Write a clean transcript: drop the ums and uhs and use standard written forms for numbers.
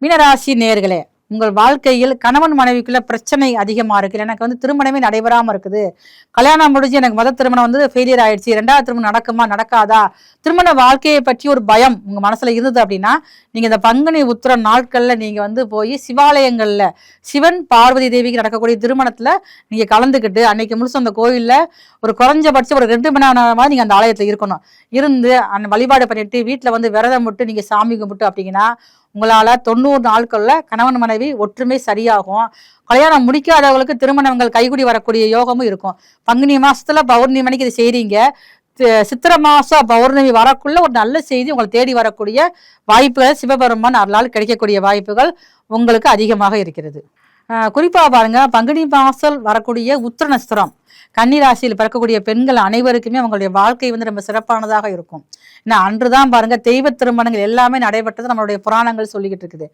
மீனராசி நேயர்களே, உங்கள் வாழ்க்கையில் கணவன் மனைவிக்குள்ள பிரச்சனை அதிகமா இருக்கு. எனக்கு திருமணமே நடைபெறாம இருக்குது. கல்யாணம் முடிஞ்சு எனக்கு முதல் திருமணம் ஃபெயிலியர் ஆயிடுச்சு. 2வது திருமணம் நடக்குமா நடக்காதா, திருமண வாழ்க்கையை பற்றி ஒரு பயம் உங்க மனசுல இருந்தது அப்படின்னா, நீங்க இந்த பங்குனி உத்திரம் நாட்கள்ல நீங்க போய் சிவாலயங்கள்ல சிவன் பார்வதி தேவிக்கு நடக்கக்கூடிய திருமணத்துல நீங்க கலந்துக்கிட்டு அன்னைக்கு முழுசும் அந்த கோயில்ல ஒரு குறைஞ்சபட்சம் ஒரு 2 மணி நேரமா நீங்க அந்த ஆலயத்துல இருக்கணும். இருந்து அந்த வழிபாடு பண்ணிட்டு வீட்டுல விரதம் விட்டு நீங்க சாமி கும்பிட்டு அப்படிங்கன்னா உங்களால 90 நாட்கள்ல கணவன் மனைவி ஒற்றுமை சரியாகும். கல்யாணம் முடிக்காதவங்களுக்கு திருமணங்கள் கைகூடி வரக்கூடிய யோகமும் இருக்கும். பங்குனி மாசத்துல பௌர்ணமி மணிக்கு இதை செய்றீங்க. சித்திரை மாசம் பௌர்ணமி வரக்குள்ள ஒரு நல்ல செய்தி உங்களை தேடி வரக்கூடிய வாய்ப்புகள் சிவபெருமான் அருளால் கிடைக்கக்கூடிய வாய்ப்புகள் உங்களுக்கு அதிகமாக இருக்கிறது. குறிப்பா பாருங்க, பங்குனி மாசம் வரக்கூடிய உத்திர நட்சத்திரம் கன்னி ராசியில் பிறக்கக்கூடிய பெண்கள் அனைவருக்குமே அவங்களுடைய வாழ்க்கை ரொம்ப சிறப்பானதாக இருக்கும். ஏன்னா அன்றுதான் பாருங்க தெய்வ திருமணங்கள் எல்லாமே நடைபெற்றது நம்மளுடைய புராணங்கள் சொல்லிக்கிட்டு இருக்குது.